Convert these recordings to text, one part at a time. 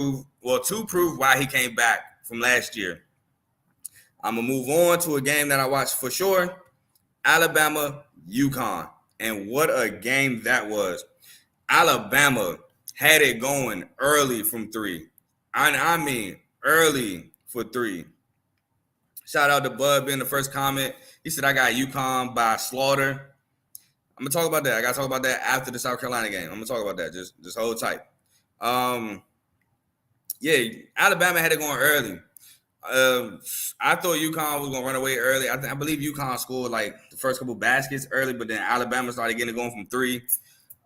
to prove why he came back from last year. I'm going to move on to a game that I watched for sure, Alabama, UConn. And what a game that was. Alabama had it going early from three. I mean, early for three. Shout out to Bud in the first comment. He said, I got UConn by slaughter. I'm going to talk about that. I got to talk about that after the South Carolina game. I'm going to talk about that. Just hold tight. Yeah, Alabama had it going early. I thought UConn was going to run away early. I believe UConn scored like the first couple baskets early, but then Alabama started getting it going from three.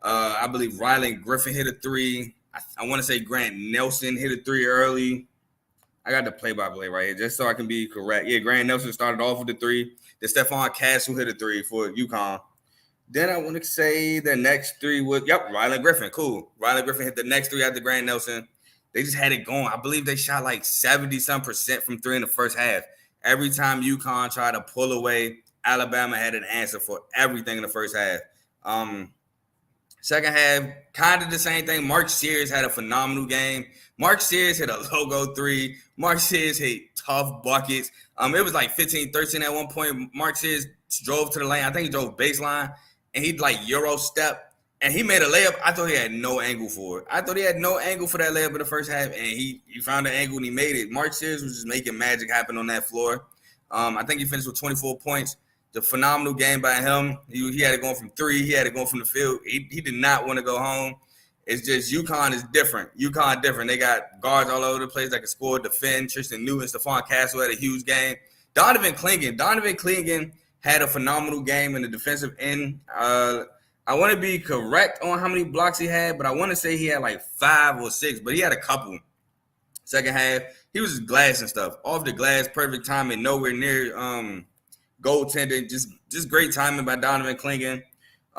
I believe Rylan Griffin hit a three. I want to say Grant Nelson hit a three early. I got the play-by-play right here just so I can be correct. Yeah, Grant Nelson started off with the three. Then Stephon Castle hit a three for UConn. Then I want to say the next three was, Rylan Griffin. Cool. Rylan Griffin hit the next three after Grant Nelson. They just had it going. I believe they shot like 70% from three in the first half. Every time UConn tried to pull away, Alabama had an answer for everything in the first half. Second half, kind of the same thing. Mark Sears had a phenomenal game. Mark Sears hit a logo three. Mark Sears hit tough buckets. It was like 15-13 at one point. Mark Sears drove to the lane. I think he drove baseline, and he'd like Euro step. And he made a layup. I thought he had no angle for it. I thought he had no angle for that layup in the first half, and he found an angle and he made it. Mark Sears was just making magic happen on that floor. I think he finished with 24 points. The phenomenal game by him. He had it going from three. He had it going from the field. He did not want to go home. It's just UConn is different. UConn different. They got guards all over the place that can score, defend. Tristan Newton, Stephon Castle had a huge game. Donovan Clingan had a phenomenal game in the defensive end. I want to be correct on how many blocks he had, but I want to say he had like 5 or 6, but he had a couple. Second half, he was just glass and stuff. Off the glass, perfect timing, nowhere near goaltending. Just great timing by Donovan Clingan.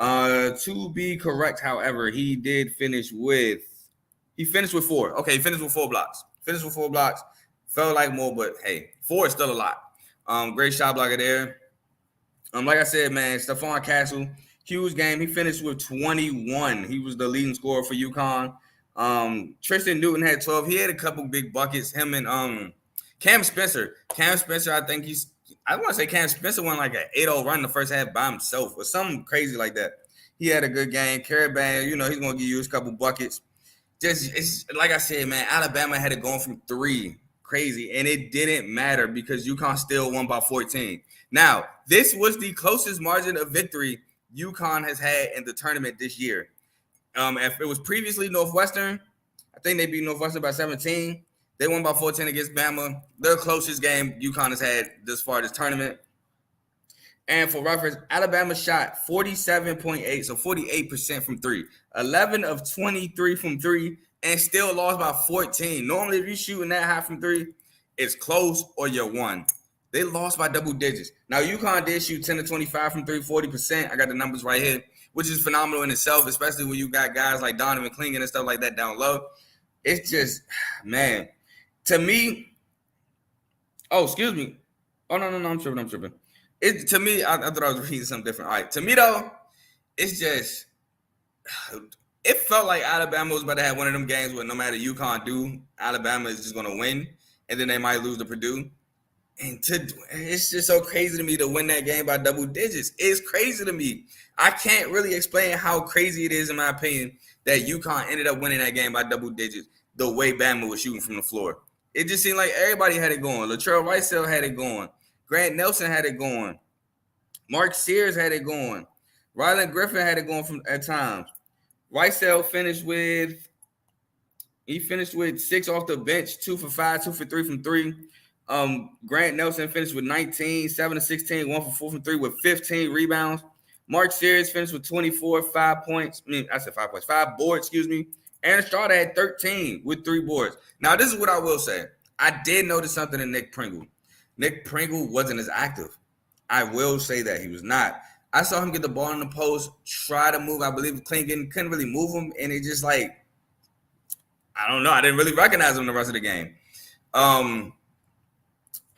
To be correct, however, he finished with 4. Okay, he finished with 4 blocks. Felt like more, but hey, 4 is still a lot. Great shot blocker there. Like I said, man, Stephon Castle, huge game. He finished with 21. He was the leading scorer for UConn. Tristan Newton had 12. He had a couple big buckets. Him and Cam Spencer. I want to say Cam Spencer won like an 8-0 run in the first half by himself or something crazy like that. He had a good game. Caravan, he's going to give you a couple buckets. It's like I said, man, Alabama had it going from 3. Crazy. And it didn't matter because UConn still won by 14. Now, this was the closest margin of victory UConn has had in the tournament this year. If it was previously Northwestern, I think they beat Northwestern by 17. They won by 14 against Bama. Their closest game UConn has had this far this tournament. And for reference, Alabama shot 47.8, so 48% from 3. 11 of 23 from 3, and still lost by 14. Normally, if you're shooting that high from 3, it's close or you won. They lost by double digits. Now, UConn did shoot 10 to 25 from 3, 40%. I got the numbers right here, which is phenomenal in itself, especially when you got guys like Donovan Clingan and stuff like that down low. It's just, man, to me, excuse me. Oh, no, I'm tripping. To me, I thought I was reading something different. All right, to me, though, it's just, it felt like Alabama was about to have one of them games where no matter UConn do, Alabama is just going to win, and then they might lose to Purdue. And it's just so crazy to me to win that game by double digits. It's crazy to me. I can't really explain how crazy it is, in my opinion, that UConn ended up winning that game by double digits the way Bama was shooting from the floor. It just seemed like everybody had it going. Latrell Ricell had it going. Grant Nelson had it going. Mark Sears had it going. Rylan Griffin had it going at times. Ricell finished with 6 off the bench, 2 for 5, 2 for 3 from 3. Grant Nelson finished with 19, 7 to 16, 1 for 4 from 3 with 15 rebounds. Mark Sears finished with 24, 5 points. 5 boards, Aaron Stroud had 13 with 3 boards. Now, this is what I will say. I did notice something in Nick Pringle. Nick Pringle wasn't as active. I will say that he was not. I saw him get the ball in the post, try to move. I believe Clingan couldn't really move him, and it just I don't know. I didn't really recognize him the rest of the game. I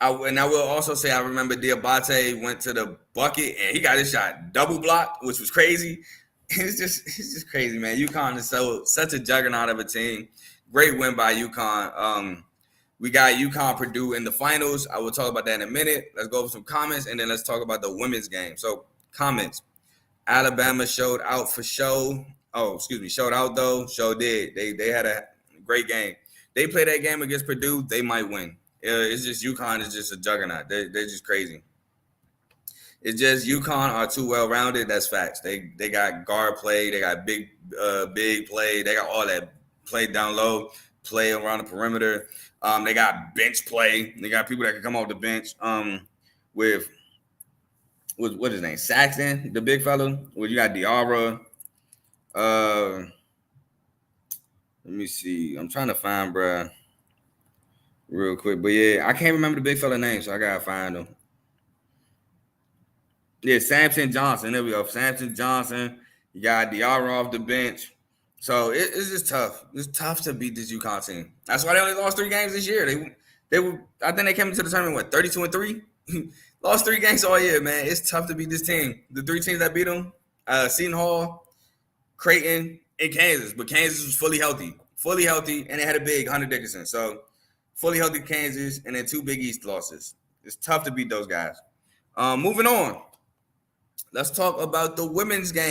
will also say I remember Diabate went to the bucket and he got his shot double blocked, which was crazy. It's just crazy, man. UConn is such a juggernaut of a team. Great win by UConn. We got UConn Purdue in the finals. I will talk about that in a minute. Let's go over some comments, and then let's talk about the women's game. So, comments. Alabama showed out for show. Oh, excuse me, showed out though. Show did. They had a great game. They play that game against Purdue, they might win. It's just UConn is just a juggernaut. They're just crazy. It's just UConn are too well rounded. That's facts. They got guard play. They got big play. They got all that play down low, play around the perimeter. They got bench play. They got people that can come off the bench. With what his name? Saxon, the big fella. Well, you got Diarra. Let me see. I'm trying to find bruh real quick. But yeah, I can't remember the big fella name, so I gotta find him. Yeah, Samson Johnson. There we go. Samson Johnson. You got Diarra off the bench. So it's just tough. It's tough to beat this UConn team. That's why they only lost 3 games this year. They were. I think they came into the tournament 32-3. Lost 3 games all year, man. It's tough to beat this team. The 3 teams that beat them: Seton Hall, Creighton, and Kansas. But Kansas was fully healthy, and they had a big Hunter Dickinson. So fully healthy Kansas, and then 2 Big East losses. It's tough to beat those guys. Moving on. Let's talk about the women's game.